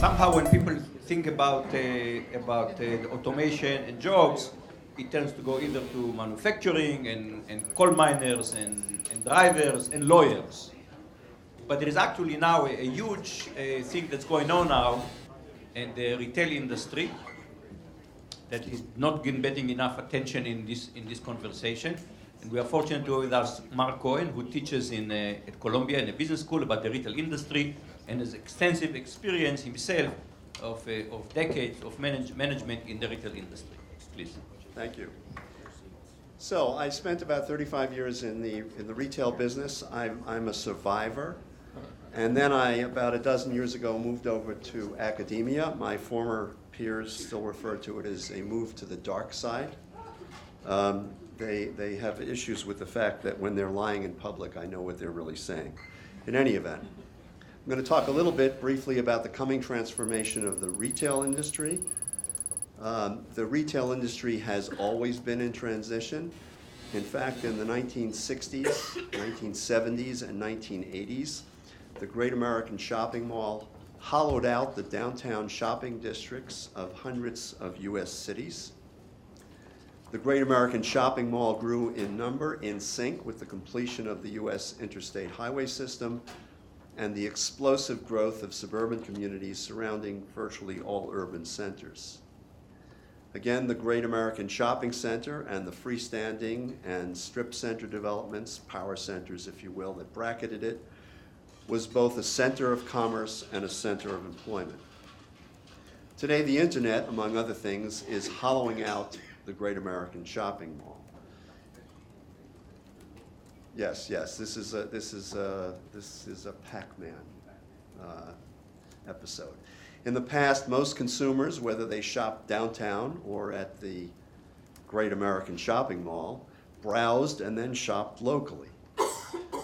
somehow when people think about automation and jobs, it tends to go either to manufacturing and coal miners and drivers and lawyers. But there is actually now a huge thing that's going on now in the retail industry that is not getting enough attention in this conversation. And we are fortunate to have with us Mark Cohen, who teaches at Columbia in a business school about the retail industry and has extensive experience himself of decades of management in the retail industry. Please. Thank you. So I spent about 35 years in the retail business. I'm a survivor. And then about a dozen years ago, moved over to academia. My former peers still refer to it as a move to the dark side. They have issues with the fact that when they're lying in public, I know what they're really saying. In any event, I'm going to talk a little bit briefly about the coming transformation of the retail industry. The retail industry has always been in transition. In fact, in the 1960s, 1970s, and 1980s, the Great American Shopping Mall hollowed out the downtown shopping districts of hundreds of U.S. cities. The Great American Shopping Mall grew in number in sync with the completion of the U.S. interstate highway system and the explosive growth of suburban communities surrounding virtually all urban centers. Again, the Great American Shopping Center and the freestanding and strip center developments, power centers, if you will, that bracketed it, was both a center of commerce and a center of employment. Today, the internet, among other things, is hollowing out the Great American Shopping Mall. Yes, this is a Pac-Man episode. In the past, most consumers, whether they shopped downtown or at the Great American Shopping Mall, browsed and then shopped locally.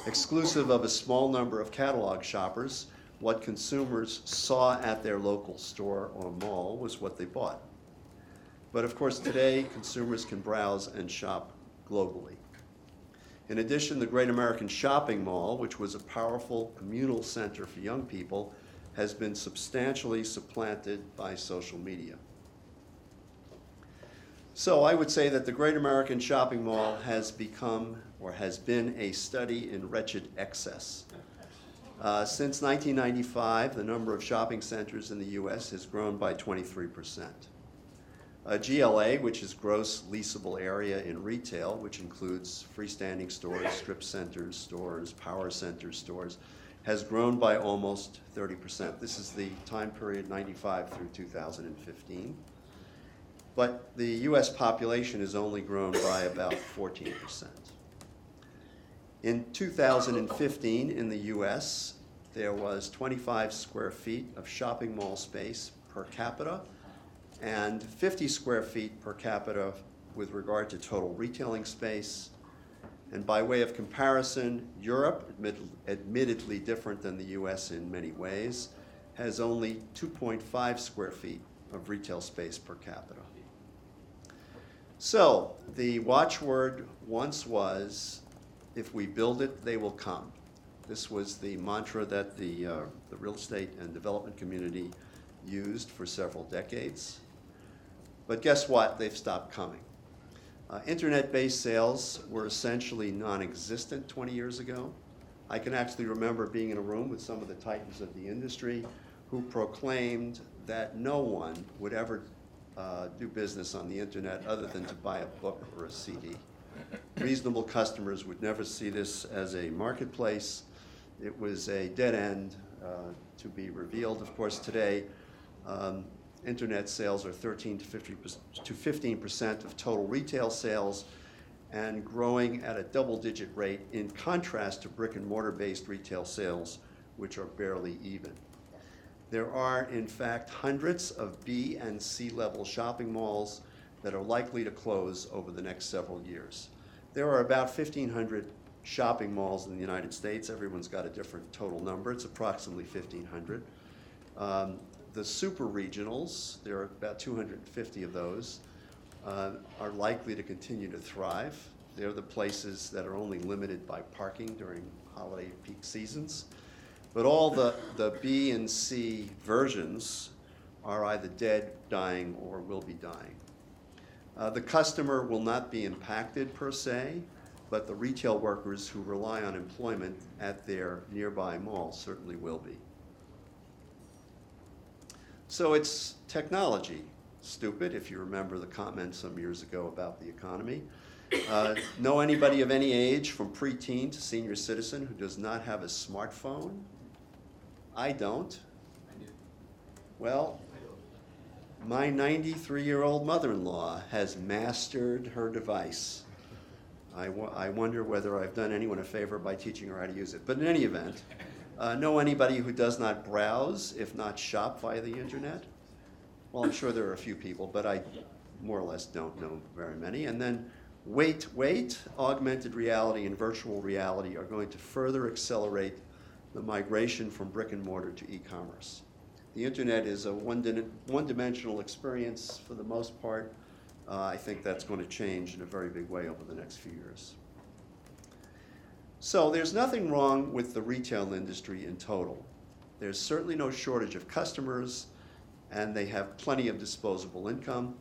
Exclusive of a small number of catalog shoppers, what consumers saw at their local store or mall was what they bought. But of course, today, consumers can browse and shop globally. In addition, the Great American Shopping Mall, which was a powerful communal center for young people, has been substantially supplanted by social media. So I would say that the Great American Shopping Mall has become, or has been, a study in wretched excess. Since 1995, the number of shopping centers in the U.S. has grown by 23%. GLA, which is gross leasable area in retail, which includes freestanding stores, strip centers, stores, power center stores, has grown by almost 30%. This is the time period 95 through 2015. But the U.S. population has only grown by about 14%. In 2015 in the U.S., there was 25 square feet of shopping mall space per capita and 50 square feet per capita with regard to total retailing space. And by way of comparison, Europe, admittedly different than the U.S. in many ways, has only 2.5 square feet of retail space per capita. So the watchword once was, if we build it, they will come. This was the mantra that the real estate and development community used for several decades. But guess what? They've stopped coming. Internet-based sales were essentially non-existent 20 years ago. I can actually remember being in a room with some of the titans of the industry who proclaimed that no one would ever do business on the internet other than to buy a book or a CD. Reasonable customers would never see this as a marketplace. It was a dead end to be revealed. Of course, today, internet sales are 13 to 15% of total retail sales and growing at a double-digit rate in contrast to brick and mortar-based retail sales, which are barely even. There are, in fact, hundreds of B and C level shopping malls that are likely to close over the next several years. There are about 1,500 shopping malls in the United States. Everyone's got a different total number. It's approximately 1,500. The super regionals, there are about 250 of those, are likely to continue to thrive. They're the places that are only limited by parking during holiday peak seasons. But all the B and C versions are either dead, dying, or will be dying. The customer will not be impacted per se, but the retail workers who rely on employment at their nearby mall certainly will be. So it's technology. Stupid, if you remember the comment some years ago about the economy. Know anybody of any age, from preteen to senior citizen, who does not have a smartphone? I don't. Well, my 93-year-old mother-in-law has mastered her device. I wonder whether I've done anyone a favor by teaching her how to use it. But in any event, know anybody who does not browse, if not shop via the internet? Well, I'm sure there are a few people, but I more or less don't know very many. And then wait, augmented reality and virtual reality are going to further accelerate the migration from brick and mortar to e-commerce. The internet is a one-dimensional experience for the most part. I think that's going to change in a very big way over the next few years. So there's nothing wrong with the retail industry in total. There's certainly no shortage of customers, and they have plenty of disposable income.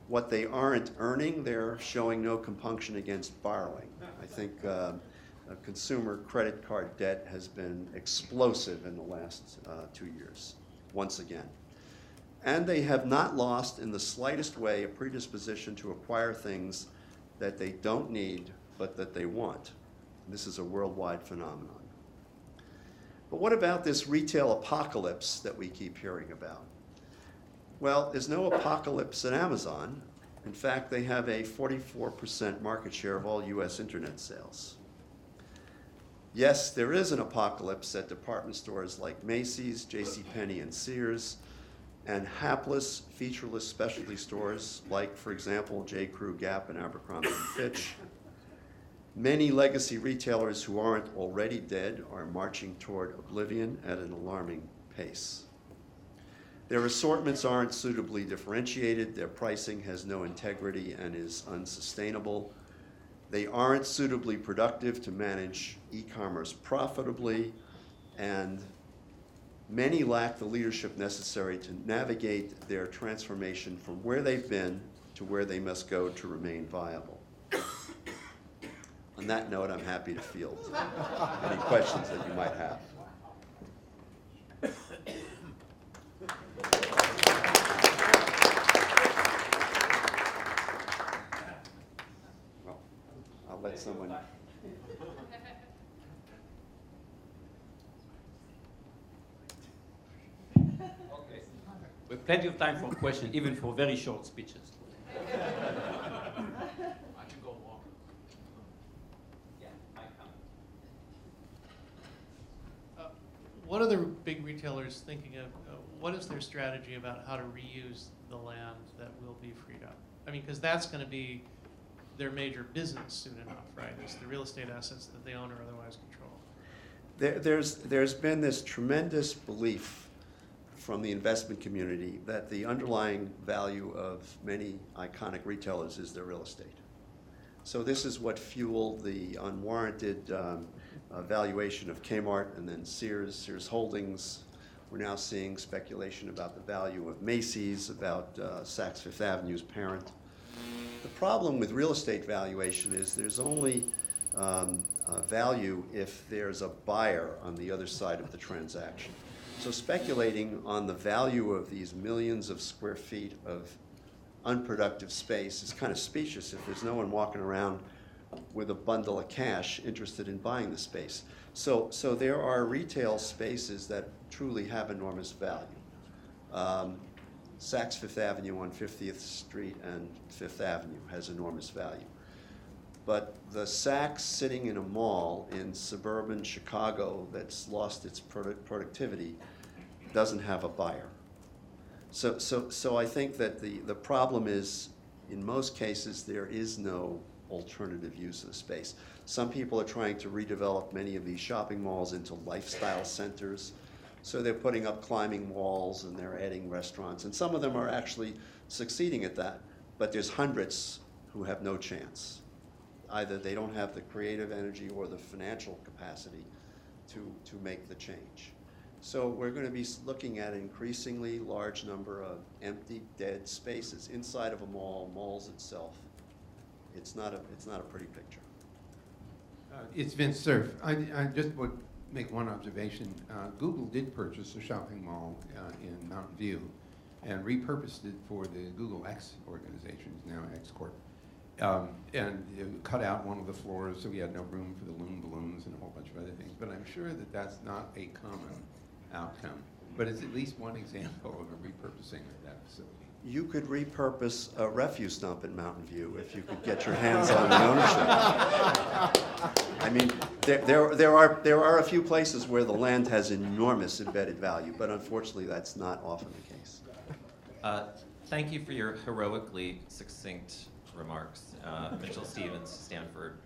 What they aren't earning, they're showing no compunction against borrowing. I think consumer credit card debt has been explosive in the last 2 years, once again. And they have not lost in the slightest way a predisposition to acquire things that they don't need, but that they want. This is a worldwide phenomenon. But what about this retail apocalypse that we keep hearing about? Well, there's no apocalypse at Amazon. In fact, they have a 44% market share of all US internet sales. Yes, there is an apocalypse at department stores like Macy's, JCPenney, and Sears, and hapless, featureless specialty stores like, for example, J.Crew, Gap, and Abercrombie & Fitch. Many legacy retailers who aren't already dead are marching toward oblivion at an alarming pace. Their assortments aren't suitably differentiated, their pricing has no integrity and is unsustainable. They aren't suitably productive to manage e-commerce profitably, and many lack the leadership necessary to navigate their transformation from where they've been to where they must go to remain viable. On that note, I'm happy to field any questions that you might have. Well, I'll let someone. Okay. We have plenty of time for questions, even for very short speeches. What are the big retailers thinking of? What is their strategy about how to reuse the land that will be freed up? I mean, because that's going to be their major business soon enough, right? It's the real estate assets that they own or otherwise control. There's been this tremendous belief from the investment community that the underlying value of many iconic retailers is their real estate. So this is what fueled the unwarranted valuation of Kmart and then Sears Holdings. We're now seeing speculation about the value of Macy's, about Saks Fifth Avenue's parent. The problem with real estate valuation is there's only value if there's a buyer on the other side of the transaction. So speculating on the value of these millions of square feet of unproductive space is kind of specious if there's no one walking around with a bundle of cash interested in buying the space. So there are retail spaces that truly have enormous value. Saks Fifth Avenue on 50th Street and Fifth Avenue has enormous value. But the Saks sitting in a mall in suburban Chicago that's lost its productivity doesn't have a buyer. So I think that the problem is, in most cases, there is no alternative use of the space. Some people are trying to redevelop many of these shopping malls into lifestyle centers. So they're putting up climbing walls and they're adding restaurants. And some of them are actually succeeding at that. But there's hundreds who have no chance. Either they don't have the creative energy or the financial capacity to make the change. So we're going to be looking at an increasingly large number of empty, dead spaces inside of a mall, malls itself. It's not a pretty picture. It's Vince Cerf. I just would make one observation. Google did purchase a shopping mall in Mountain View and repurposed it for the Google X organization, now X Corp. And it cut out one of the floors so we had no room for the Loon balloons and a whole bunch of other things. But I'm sure that that's not a common outcome. But it's at least one example of a repurposing of that facility. You could repurpose a refuse dump in Mountain View if you could get your hands on the ownership. I mean, there are a few places where the land has enormous embedded value, but unfortunately that's not often the case. Thank you for your heroically succinct remarks. Mitchell Stevens, Stanford.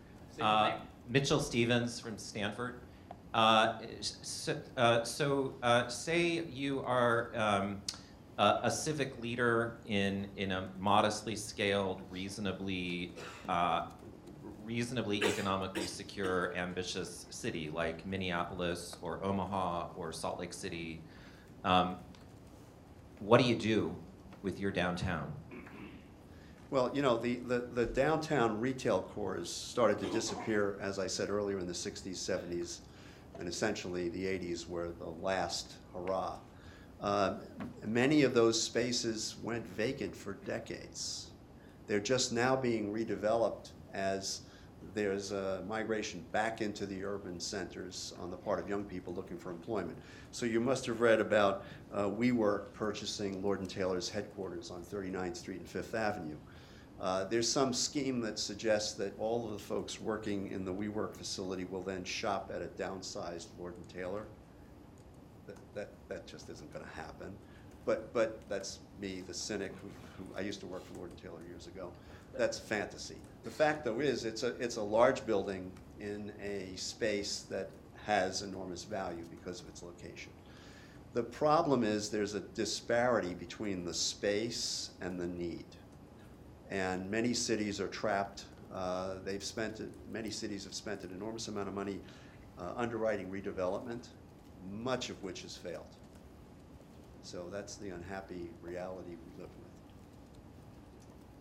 Mitchell Stevens from Stanford. Say you are a civic leader in a modestly scaled, reasonably economically secure, ambitious city like Minneapolis or Omaha or Salt Lake City. What do you do with your downtown? Well, you know, the downtown retail cores started to disappear, as I said earlier, in the 60s, 70s, and essentially the 80s were the last hurrah. Many of those spaces went vacant for decades. They're just now being redeveloped as there's a migration back into the urban centers on the part of young people looking for employment. So you must have read about WeWork purchasing Lord & Taylor's headquarters on 39th Street and Fifth Avenue. There's some scheme that suggests that all of the folks working in the WeWork facility will then shop at a downsized Lord & Taylor. That just isn't going to happen. But that's me, the cynic, who I used to work for Lord & Taylor years ago. That's fantasy. The fact, though, is it's a large building in a space that has enormous value because of its location. The problem is there's a disparity between the space and the need. And many cities are trapped. Many cities have spent an enormous amount of money underwriting redevelopment, much of which has failed. So that's the unhappy reality we live with.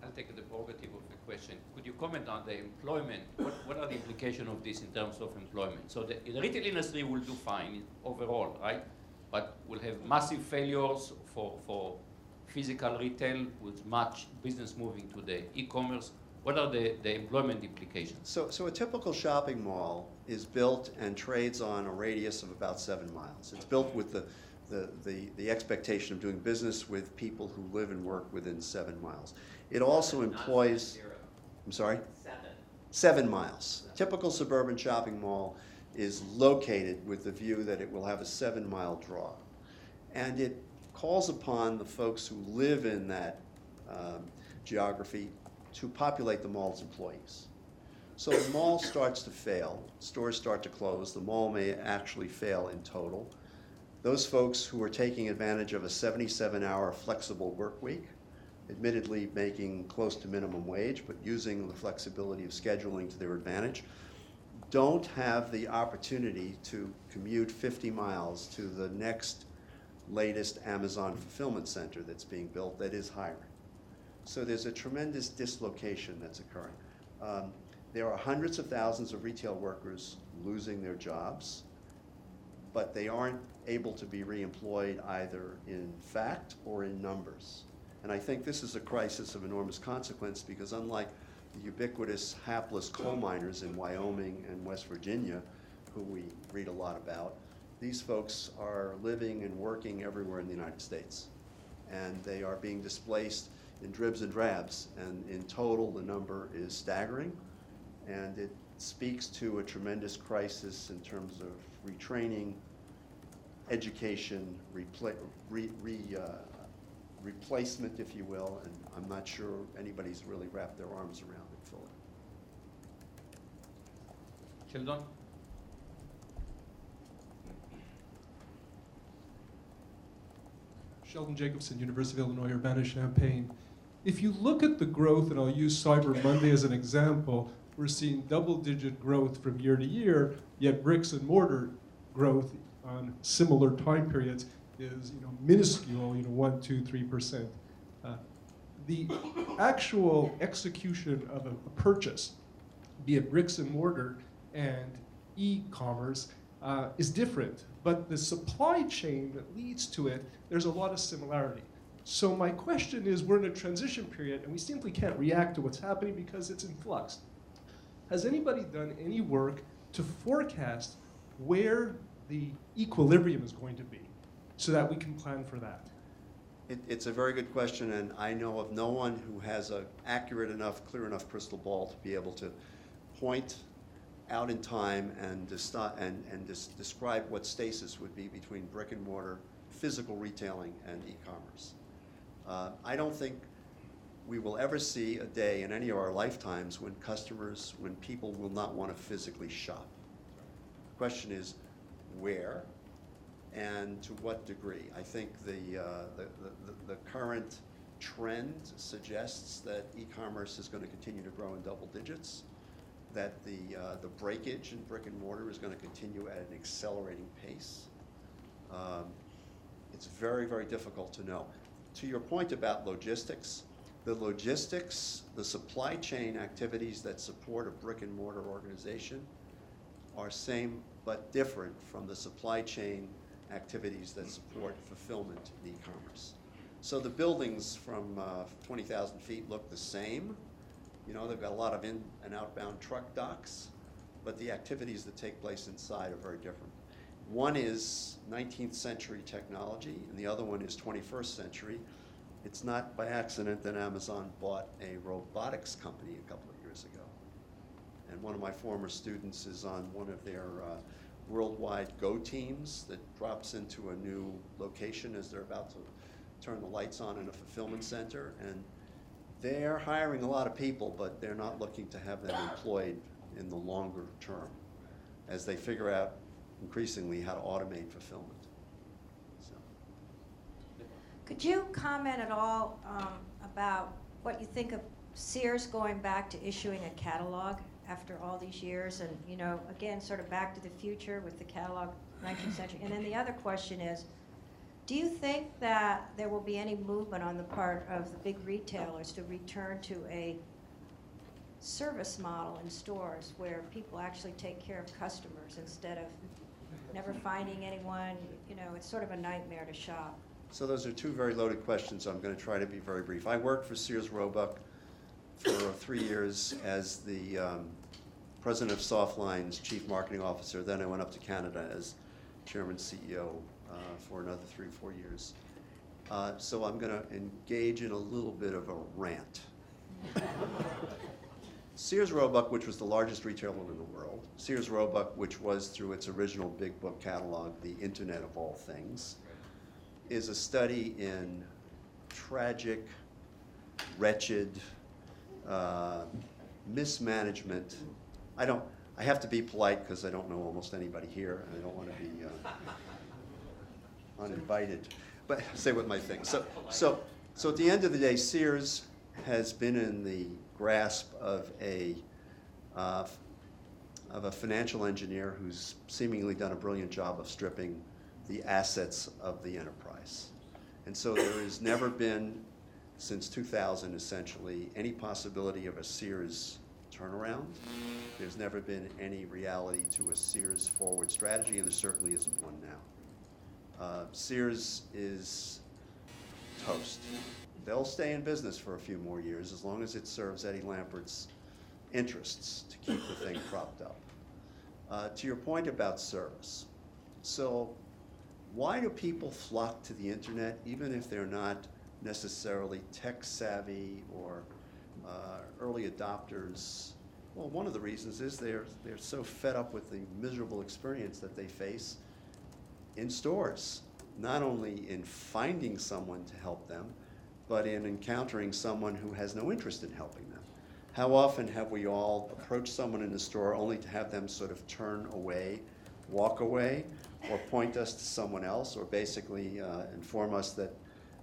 I'll take the prerogative of the question. Could you comment on the employment? What are the implications of this in terms of employment? So the retail industry will do fine overall, right? But we'll have massive failures for physical retail with much business moving to the e-commerce. What are the employment implications? So a typical shopping mall is built and trades on a radius of about 7 miles. It's built with the expectation of doing business with people who live and work within 7 miles. It also employs, I'm sorry? 7 miles. A typical suburban shopping mall is located with the view that it will have a 7-mile draw. And it calls upon the folks who live in that geography to populate the mall's employees. So the mall starts to fail, stores start to close, the mall may actually fail in total. Those folks who are taking advantage of a 77-hour flexible work week, admittedly making close to minimum wage, but using the flexibility of scheduling to their advantage, don't have the opportunity to commute 50 miles to the next latest Amazon fulfillment center that's being built that is hiring. So there's a tremendous dislocation that's occurring. There are hundreds of thousands of retail workers losing their jobs, but they aren't able to be reemployed either in fact or in numbers. And I think this is a crisis of enormous consequence because unlike the ubiquitous hapless coal miners in Wyoming and West Virginia, who we read a lot about, these folks are living and working everywhere in the United States. And they are being displaced in dribs and drabs. And in total, the number is staggering. And it speaks to a tremendous crisis in terms of retraining, education, replacement, if you will, and I'm not sure anybody's really wrapped their arms around it fully. Sheldon? Sheldon Jacobson, University of Illinois, Urbana-Champaign. If you look at the growth, and I'll use Cyber Monday as an example, we're seeing double-digit growth from year to year, yet bricks and mortar growth on similar time periods is minuscule, 1, 2, 3%. The actual execution of a purchase, be it bricks and mortar and e-commerce, is different. But the supply chain that leads to it, there's a lot of similarity. So my question is, we're in a transition period, and we simply can't react to what's happening because it's in flux. Has anybody done any work to forecast where the equilibrium is going to be so that we can plan for that? It's a very good question, and I know of no one who has an accurate enough, clear enough crystal ball to be able to point out in time and describe what stasis would be between brick and mortar, physical retailing, and e-commerce. I don't think we will ever see a day in any of our lifetimes when people will not want to physically shop. The question is where and to what degree. I think the current trend suggests that e-commerce is going to continue to grow in double digits, that the breakage in brick and mortar is going to continue at an accelerating pace. It's very, very difficult to know. To your point about logistics, the supply chain activities that support a brick and mortar organization are same but different from the supply chain activities that support fulfillment in e-commerce. So the buildings from 20,000 feet look the same. They've got a lot of in and outbound truck docks, but the activities that take place inside are very different. One is 19th century technology, and the other one is 21st century. It's not by accident that Amazon bought a robotics company a couple of years ago. And one of my former students is on one of their worldwide Go teams that drops into a new location as they're about to turn the lights on in a fulfillment center. And they're hiring a lot of people, but they're not looking to have them employed in the longer term as they figure out increasingly how to automate fulfillment. So. Could you comment at all about what you think of Sears going back to issuing a catalog after all these years, and again, sort of back to the future with the catalog 19th century? And then the other question is, do you think that there will be any movement on the part of the big retailers to return to a service model in stores where people actually take care of customers instead of never finding anyone? It's sort of a nightmare to shop. So those are two very loaded questions, so I'm going to try to be very brief. I worked for Sears Roebuck for 3 years as the president of Softline's chief marketing officer. Then I went up to Canada as chairman CEO for another 3 or 4 years. So I'm going to engage in a little bit of a rant. Sears Roebuck, which was the largest retailer in the world, Sears Roebuck, which was through its original big book catalog, the Internet of all things, is a study in tragic, wretched, mismanagement. I have to be polite because I don't know almost anybody here, and I don't want to be uninvited, but say what my thing. So at the end of the day, Sears has been in the grasp of a financial engineer who's seemingly done a brilliant job of stripping the assets of the enterprise. And so there has never been, since 2000 essentially, any possibility of a Sears turnaround. There's never been any reality to a Sears forward strategy, and there certainly isn't one now. Sears is toast. They'll stay in business for a few more years as long as it serves Eddie Lampert's interests to keep the thing propped up. To your point about service, so why do people flock to the internet even if they're not necessarily tech savvy or early adopters? Well, one of the reasons is they're so fed up with the miserable experience that they face in stores, not only in finding someone to help them, but in encountering someone who has no interest in helping them. How often have we all approached someone in the store only to have them sort of turn away, walk away, or point us to someone else, or basically inform us that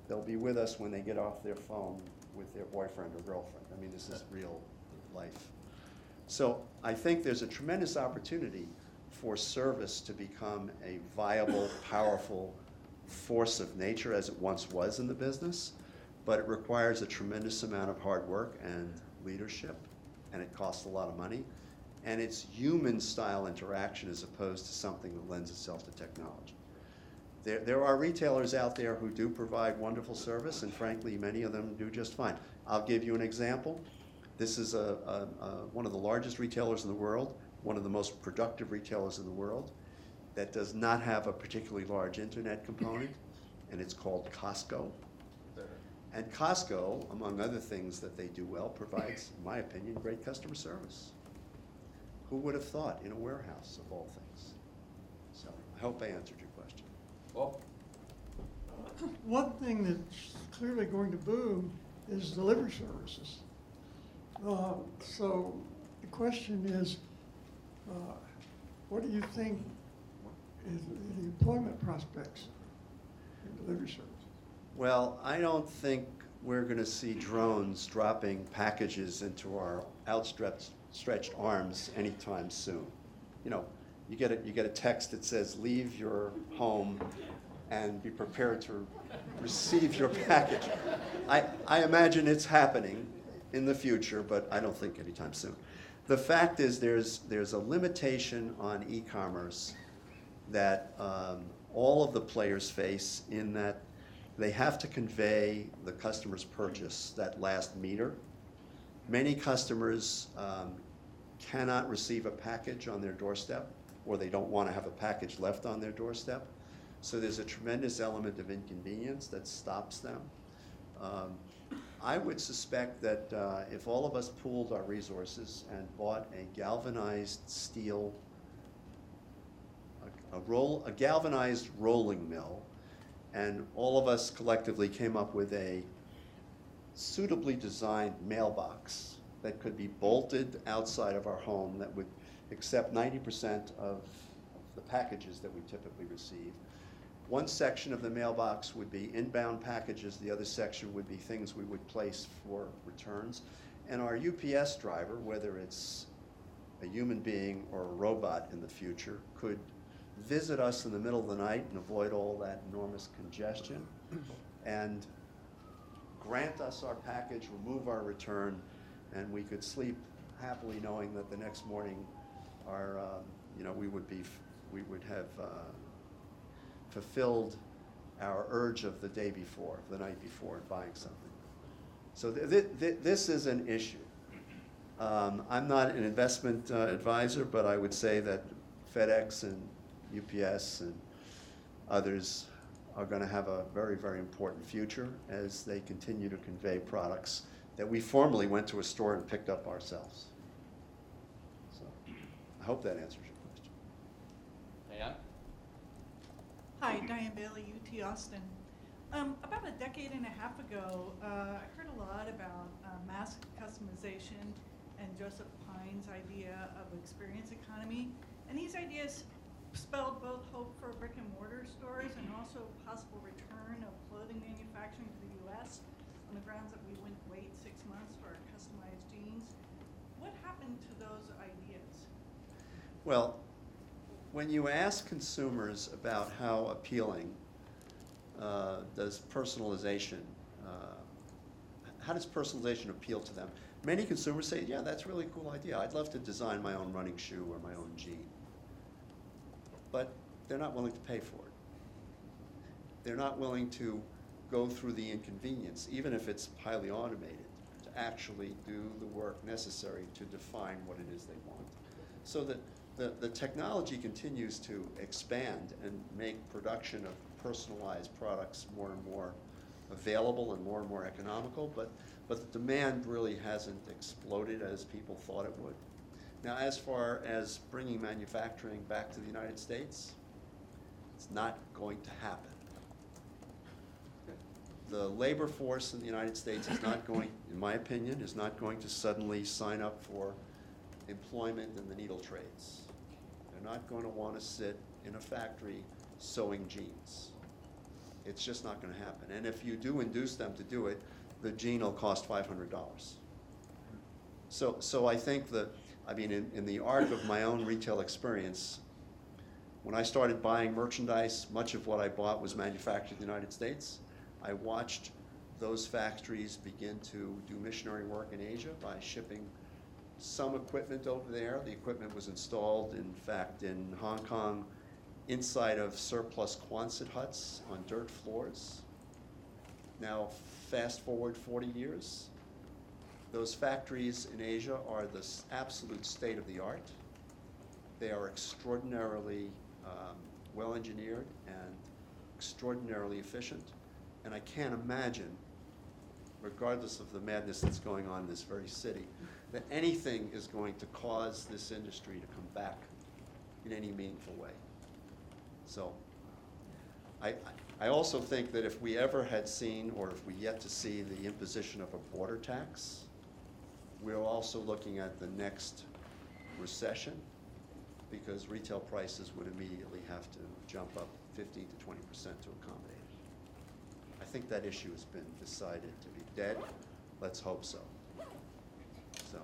they'll be with us when they get off their phone with their boyfriend or girlfriend? I mean, this is real life. So I think there's a tremendous opportunity for service to become a viable, powerful force of nature as it once was in the business, but it requires a tremendous amount of hard work and leadership, and it costs a lot of money. And it's human-style interaction as opposed to something that lends itself to technology. There are retailers out there who do provide wonderful service, and frankly, many of them do just fine. I'll give you an example. This is one of the largest retailers in the world, one of the most productive retailers in the world, that does not have a particularly large internet component, and it's called Costco. And Costco, among other things that they do well, provides, in my opinion, great customer service. Who would have thought in a warehouse, of all things? So I hope I answered your question. Bob? One thing that's clearly going to boom is delivery services. So the question is, what do you think is the employment prospects in delivery service? Well, I don't think we're going to see drones dropping packages into our outstretched arms anytime soon. You know, you get a text that says, leave your home and be prepared to receive your package. I imagine it's happening in the future, but I don't think anytime soon. The fact is there's a limitation on e-commerce that all of the players face, in that they have to convey the customer's purchase, that last meter. Many customers cannot receive a package on their doorstep, or they don't want to have a package left on their doorstep. So there's a tremendous element of inconvenience that stops them. I would suspect that if all of us pooled our resources and bought a galvanized steel, a galvanized rolling mill, and all of us collectively came up with a suitably designed mailbox that could be bolted outside of our home that would accept 90% of the packages that we typically receive. One section of the mailbox would be inbound packages, the other section would be things we would place for returns. And our UPS driver, whether it's a human being or a robot in the future, could visit us in the middle of the night and avoid all that enormous congestion and grant us our package, remove our return, and we could sleep happily knowing that the next morning we would have fulfilled our urge of the day before, the night before, in buying something. So this is an issue. I'm not an investment advisor, but I would say that FedEx and UPS and others are going to have a very, very important future as they continue to convey products that we formerly went to a store and picked up ourselves. So I hope that answers your question. Diane? Hi, Diane Bailey, UT Austin. About a decade and a half ago, I heard a lot about mass customization and Joseph Pine's idea of experience economy. And these ideas spelled both hope for brick and mortar stores and also possible return of clothing manufacturing to the U.S. on the grounds that we wouldn't wait 6 months for our customized jeans. What happened to those ideas? Well, when you ask consumers about how appealing does personalization appeal to them, many consumers say, yeah, that's a really cool idea. I'd love to design my own running shoe or my own jean. But they're not willing to pay for it. They're not willing to go through the inconvenience, even if it's highly automated, to actually do the work necessary to define what it is they want. So that the technology continues to expand and make production of personalized products more and more available and more economical, but the demand really hasn't exploded as people thought it would. Now, as far as bringing manufacturing back to the United States, it's not going to happen. The labor force in the United States is not going, in my opinion, is not going to suddenly sign up for employment in the needle trades. They're not going to want to sit in a factory sewing jeans. It's just not going to happen. And if you do induce them to do it, the jean will cost $500. So I think that, in the arc of my own retail experience, When I started buying merchandise, much of what I bought was manufactured in the United States. I watched those factories begin to do missionary work in Asia by shipping some equipment over there. The equipment was installed, in fact, in Hong Kong, inside of surplus Quonset huts on dirt floors. Now, fast forward 40 years, those factories in Asia are the absolute state of the art. They are extraordinarily well-engineered and extraordinarily efficient. And I can't imagine, regardless of the madness that's going on in this very city, that anything is going to cause this industry to come back in any meaningful way. So I also think that if we ever had seen, or if we yet to see, the imposition of a border tax, we're also looking at the next recession, because retail prices would immediately have to jump up 15 to 20% to accommodate it. I think that issue has been decided to be dead. Let's hope so. So.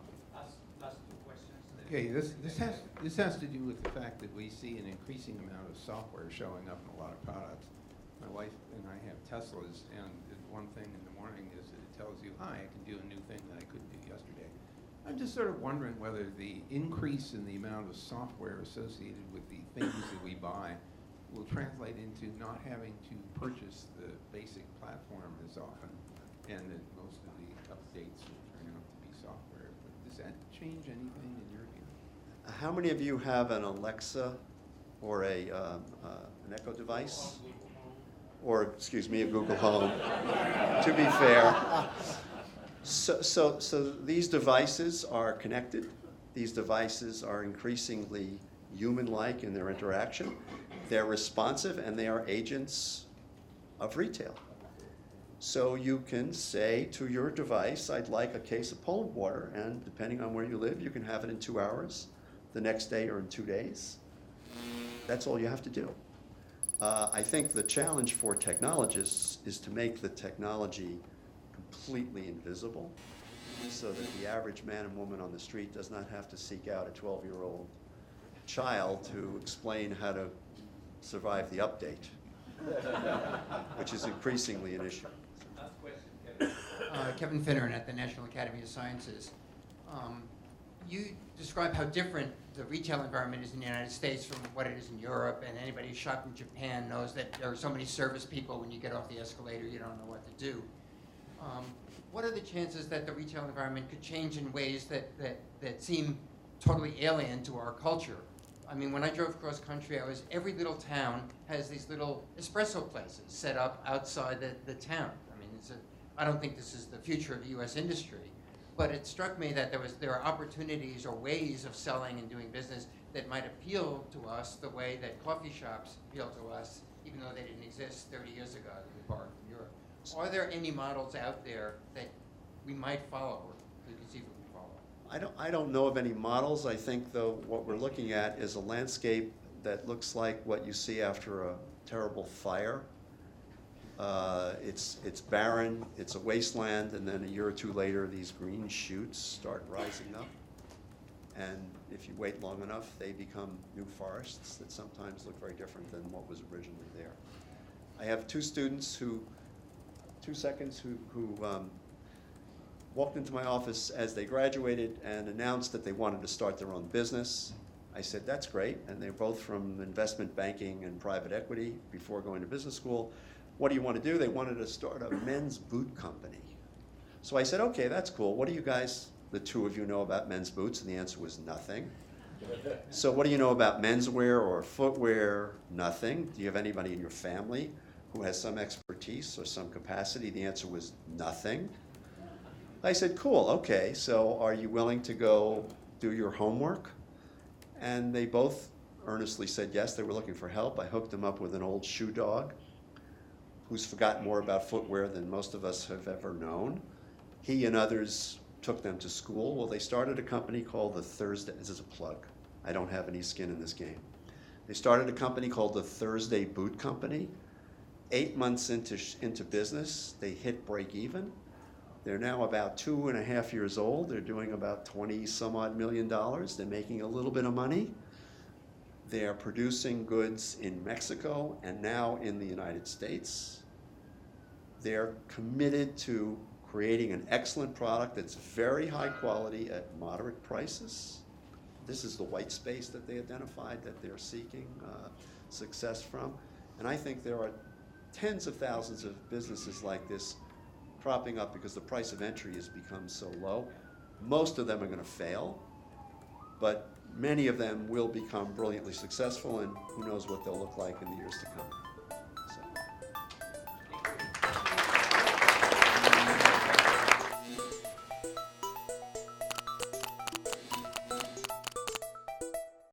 Last two questions. Okay, this has to do with the fact that we see an increasing amount of software showing up in a lot of products. My wife and I have Teslas, and one thing in the morning is that it tells you, hi, I can do a new thing that I couldn't do yesterday. I'm just sort of wondering whether the increase in the amount of software associated with the things that we buy will translate into not having to purchase the basic platform as often, and that most of the updates will turn out to be software. But does that change anything in your view? How many of you have an Alexa or an Echo device? Or, excuse me, a Google Home, to be fair. So these devices are connected. These devices are increasingly human-like in their interaction. They're responsive, and they are agents of retail. So you can say to your device, I'd like a case of Poland water, and depending on where you live, you can have it in 2 hours, the next day, or in 2 days. That's all you have to do. I think the challenge for technologists is to make the technology completely invisible, so that the average man and woman on the street does not have to seek out a 12-year-old child to explain how to survive the update, which is increasingly an issue. Last question, Kevin. Kevin Finneran at the National Academy of Sciences. You describe how different the retail environment is in the United States from what it is in Europe, and anybody who's shopped in Japan knows that there are so many service people when you get off the escalator you don't know what to do. What are the chances that the retail environment could change in ways that seem totally alien to our culture? I mean, when I drove cross country, every little town has these little espresso places set up outside the town. I mean, I don't think this is the future of the U.S. industry, but it struck me that there are opportunities or ways of selling and doing business that might appeal to us the way that coffee shops appeal to us, even though they didn't exist 30 years ago that we borrowed from Europe. Are there any models out there that we might follow, or we can see if we can follow? I don't know of any models. I think, though, what we're looking at is a landscape that looks like what you see after a terrible fire. It's barren, it's a wasteland, and then a year or two later, these green shoots start rising up. And if you wait long enough, they become new forests that sometimes look very different than what was originally there. I have two students who walked into my office as they graduated and announced that they wanted to start their own business. I said, that's great, and they're both from investment banking and private equity before going to business school. What do you want to do? They wanted to start a men's boot company. So I said, okay, that's cool. What do you guys, the two of you, know about men's boots? And the answer was nothing. So what do you know about menswear or footwear? Nothing. Do you have anybody in your family who has some expertise or some capacity? The answer was nothing. I said, cool, okay, so are you willing to go do your homework? And they both earnestly said yes. They were looking for help. I hooked them up with an old shoe dog who's forgotten more about footwear than most of us have ever known. He and others took them to school. Well, they started a company called the Thursday, this is a plug. I don't have any skin in this game. They started a company called the Thursday Boot Company. 8 months into business, they hit break even. They're now about 2.5 years old. They're doing about 20 some odd $1 million. They're making a little bit of money. They're producing goods in Mexico and now in the United States. They're committed to creating an excellent product that's very high quality at moderate prices. This is the white space that they identified that they're seeking success from. And I think there are tens of thousands of businesses like this cropping up because the price of entry has become so low. Most of them are going to fail, but many of them will become brilliantly successful, and who knows what they'll look like in the years to come.